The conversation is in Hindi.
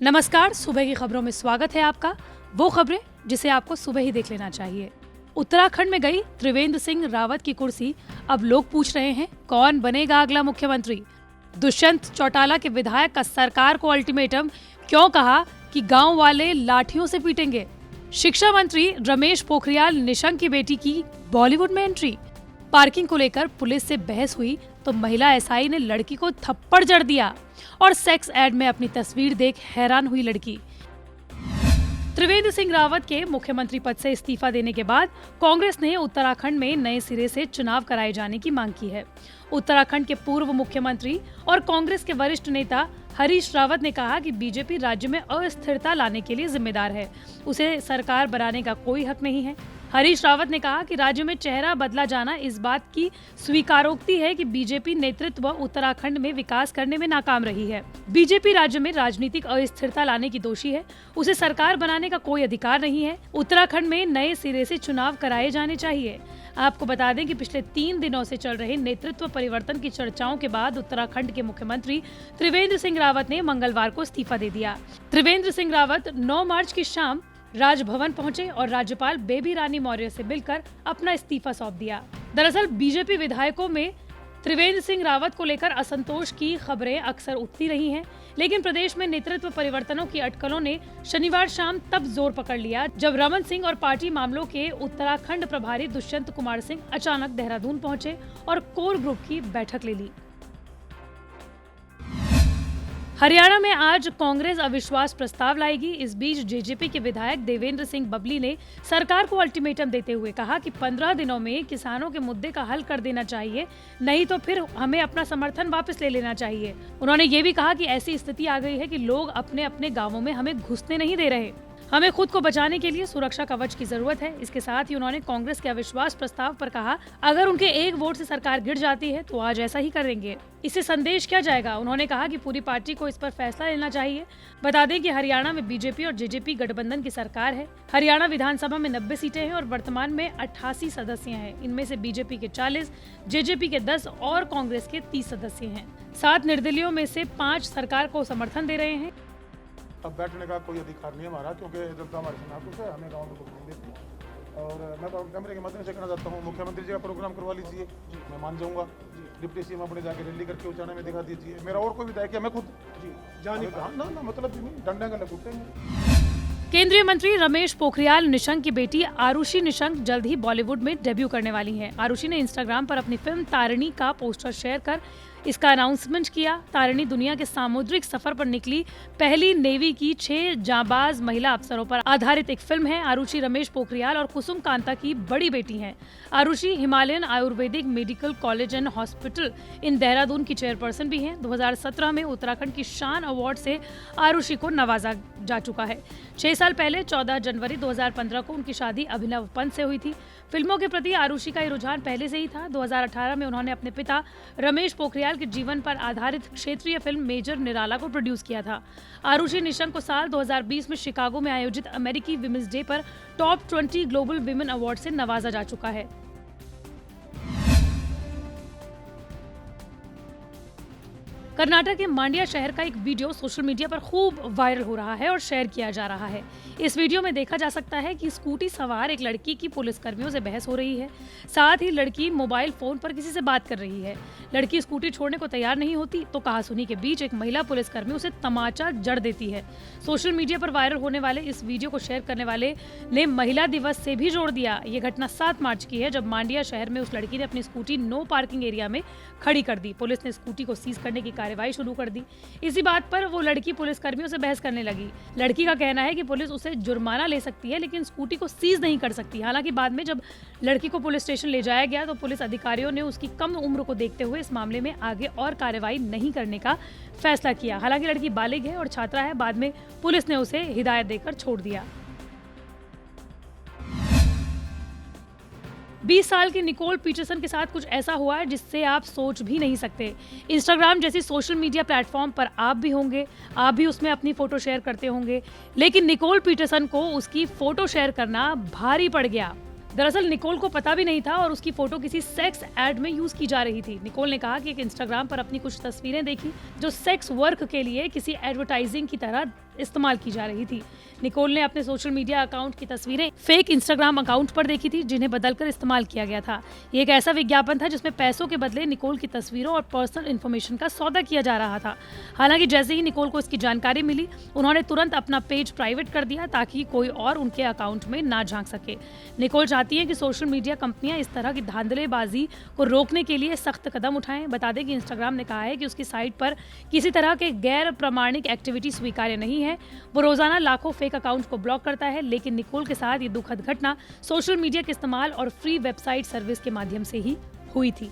नमस्कार, सुबह की खबरों में स्वागत है आपका। वो खबरें जिसे आपको सुबह ही देख लेना चाहिए। उत्तराखंड में गई त्रिवेंद्र सिंह रावत की कुर्सी, अब लोग पूछ रहे हैं कौन बनेगा अगला मुख्यमंत्री। दुष्यंत चौटाला के विधायक का सरकार को अल्टीमेटम, क्यों कहा कि गांव वाले लाठियों से पीटेंगे। शिक्षा मंत्री रमेश पोखरियाल निशंक की बेटी की बॉलीवुड में एंट्री। पार्किंग को लेकर पुलिस से बहस हुई तो महिला एसआई ने लड़की को थप्पड़ जड़ दिया और सेक्स एड में अपनी तस्वीर देख हैरान हुई लड़की। त्रिवेंद्र सिंह रावत के मुख्यमंत्री पद से इस्तीफा देने के बाद कांग्रेस ने उत्तराखंड में नए सिरे से चुनाव कराए जाने की मांग की है। उत्तराखंड के पूर्व मुख्यमंत्री और कांग्रेस के वरिष्ठ नेता हरीश रावत ने कहा कि बीजेपी राज्य में अस्थिरता लाने के लिए जिम्मेदार है, उसे सरकार बनाने का कोई हक नहीं है। हरीश रावत ने कहा कि राज्य में चेहरा बदला जाना इस बात की स्वीकारोक्ति है कि बीजेपी नेतृत्व उत्तराखंड में विकास करने में नाकाम रही है। बीजेपी राज्य में राजनीतिक अस्थिरता लाने की दोषी है, उसे सरकार बनाने का कोई अधिकार नहीं है। उत्तराखंड में नए सिरे से चुनाव कराए जाने चाहिए। आपको बता दें कि पिछले 3 दिनों से चल रहे नेतृत्व परिवर्तन की चर्चाओं के बाद उत्तराखंड के मुख्यमंत्री त्रिवेंद्र सिंह रावत ने मंगलवार को इस्तीफा दे दिया। त्रिवेंद्र सिंह रावत 9 मार्च की शाम राजभवन पहुंचे और राज्यपाल बेबी रानी मौर्य से मिलकर अपना इस्तीफा सौंप दिया। दरअसल बीजेपी विधायकों में त्रिवेंद्र सिंह रावत को लेकर असंतोष की खबरें अक्सर उठती रही हैं, लेकिन प्रदेश में नेतृत्व परिवर्तनों की अटकलों ने शनिवार शाम तब जोर पकड़ लिया जब रमन सिंह और पार्टी मामलों के उत्तराखंड प्रभारी दुष्यंत कुमार सिंह अचानक देहरादून पहुंचे और कोर ग्रुप की बैठक ले ली। हरियाणा में आज कांग्रेस अविश्वास प्रस्ताव लाएगी। इस बीच जेजेपी के विधायक देवेंद्र सिंह बबली ने सरकार को अल्टीमेटम देते हुए कहा कि 15 दिनों में किसानों के मुद्दे का हल कर देना चाहिए, नहीं तो फिर हमें अपना समर्थन वापस ले लेना चाहिए। उन्होंने ये भी कहा कि ऐसी स्थिति आ गई है कि लोग अपने अपने गांवों में हमें घुसने नहीं दे रहे, हमें खुद को बचाने के लिए सुरक्षा कवच की जरूरत है। इसके साथ ही उन्होंने कांग्रेस के अविश्वास प्रस्ताव पर कहा, अगर उनके एक वोट से सरकार गिर जाती है तो आज ऐसा ही करेंगे। इससे संदेश क्या जाएगा? उन्होंने कहा कि पूरी पार्टी को इस पर फैसला लेना चाहिए। बता दें कि हरियाणा में बीजेपी और जेजेपी गठबंधन की सरकार है। हरियाणा विधानसभा में 90 सीटें हैं और वर्तमान में 88 सदस्य हैं। इनमें से बीजेपी के 40, जेजेपी के 10 और कांग्रेस के 30 सदस्य हैं। 7 निर्दलीयों में से 5 सरकार को समर्थन दे रहे हैं। अब बैठने का कोई अधिकार नहीं है हमारा, क्योंकि जनता हमारे से नाखुश है, हमें गाँव में कुछ नहीं देती। और मैं तो कैमरे के माध्यम से कहना चाहता हूँ, मुख्यमंत्री जी का प्रोग्राम करवा लीजिए, मैं मान जाऊँगा। डिप्टी सीएम अपने जाके रैली करके उचाना में दिखा दीजिए। मेरा और कोई विधायक है, मैं खुद जाने ना मतलब डंडे गले कुटते। केंद्रीय मंत्री रमेश पोखरियाल निशंक की बेटी आरुषि निशंक जल्द ही बॉलीवुड में डेब्यू करने वाली हैं। आरुषि ने इंस्टाग्राम पर अपनी फिल्म तारिणी का पोस्टर शेयर कर इसका अनाउंसमेंट किया। तारिणी दुनिया के सामुद्रिक सफर पर निकली पहली नेवी की 6 जांबाज महिला अफसरों पर आधारित एक फिल्म है। आरुषि रमेश पोखरियाल और कुसुम कांता की बड़ी बेटी हैं। Arushi Himalayan Ayurvedic medical college and hospital in Dehradun की चेयरपर्सन भी हैं। 2017 में उत्तराखंड की शान अवार्ड से आरुषि को नवाजा जा चुका है। 6 साल पहले 14 जनवरी 2015 को उनकी शादी अभिनव पंत से हुई थी। फिल्मों के प्रति आरुषि का रुझान पहले से ही था। 2018 में उन्होंने अपने पिता रमेश पोखरियाल के जीवन पर आधारित क्षेत्रीय फिल्म मेजर निराला को प्रोड्यूस किया था। आरुषि निशंक को साल 2020 में शिकागो में आयोजित अमेरिकी विमेंस डे पर टॉप 20 ग्लोबल विमेन अवार्ड से नवाजा जा चुका है। कर्नाटक के मांड्या शहर का एक वीडियो सोशल मीडिया पर खूब वायरल हो रहा है और शेयर किया जा रहा है। इस वीडियो में देखा जा सकता है कि स्कूटी सवार एक लड़की की पुलिसकर्मियों से बहस हो रही है। साथ ही लड़की मोबाइल फोन पर किसी से बात कर रही है। लड़की स्कूटी छोड़ने को तैयार नहीं होती तो कहासुनी के बीच एक महिला पुलिसकर्मी उसे तमाचा जड़ देती है। सोशल मीडिया पर वायरल होने वाले इस वीडियो को शेयर करने वाले ने महिला दिवस से भी जोड़ दिया। ये घटना 7 मार्च की है, जब मांड्या शहर में उस लड़की ने अपनी स्कूटी नो पार्किंग एरिया में खड़ी कर दी। पुलिस ने स्कूटी को सीज करने की कार्रवाई शुरू कर दी। इसी बात पर वो लड़की पुलिसकर्मियों से बहस करने लगी। लड़की का कहना है कि पुलिस उसे जुर्माना ले सकती है लेकिन स्कूटी को सीज नहीं कर सकती। हालांकि बाद में जब लड़की को पुलिस स्टेशन ले जाया गया तो पुलिस अधिकारियों ने उसकी कम उम्र को देखते हुए इस मामले में आगे और कार्रवाई नहीं करने का फैसला किया। हालांकि लड़की बालिग है और छात्रा है। बाद में पुलिस ने उसे हिदायत देकर छोड़ दिया। 20 साल की निकोल पीटरसन के साथ कुछ ऐसा हुआ है जिससे आप सोच भी नहीं सकते। इंस्टाग्राम जैसी सोशल मीडिया प्लेटफॉर्म पर आप भी होंगे, आप भी उसमें अपनी फोटो शेयर करते होंगे, लेकिन निकोल पीटरसन को उसकी फोटो शेयर करना भारी पड़ गया। दरअसल निकोल को पता भी नहीं था और उसकी फोटो किसी सेक्स एड में यूज की जा रही थी। निकोल ने कहा कि एक इंस्टाग्राम पर अपनी कुछ तस्वीरें देखी जो सेक्स वर्क के लिए किसी एडवर्टाइजिंग की तरह इस्तेमाल की जा रही थी। निकोल ने अपने सोशल मीडिया अकाउंट की तस्वीरें फेक इंस्टाग्राम अकाउंट पर देखी थी, जिन्हें बदलकर इस्तेमाल किया गया था। ये एक ऐसा विज्ञापन था जिसमें पैसों के बदले निकोल की तस्वीरों और पर्सनल इन्फॉर्मेशन का सौदा किया जा रहा था। हालांकि जैसे ही निकोल को इसकी जानकारी मिली, उन्होंने तुरंत अपना पेज प्राइवेट कर दिया ताकि कोई और उनके अकाउंट में ना झांक सके। निकोल चाहती हैं कि सोशल मीडिया कंपनियां इस तरह की धांधलेबाजी को रोकने के लिए सख्त कदम उठाएं। बता दें कि इंस्टाग्राम ने कहा है कि उसकी साइट पर किसी तरह के गैर प्रमाणिक एक्टिविटी स्वीकार्य नहीं है। वो रोजाना लाखों फेक अकाउंट को ब्लॉक करता है, लेकिन निकोल के साथ ये दुखद घटना सोशल मीडिया के इस्तेमाल और फ्री वेबसाइट सर्विस के माध्यम से ही हुई थी।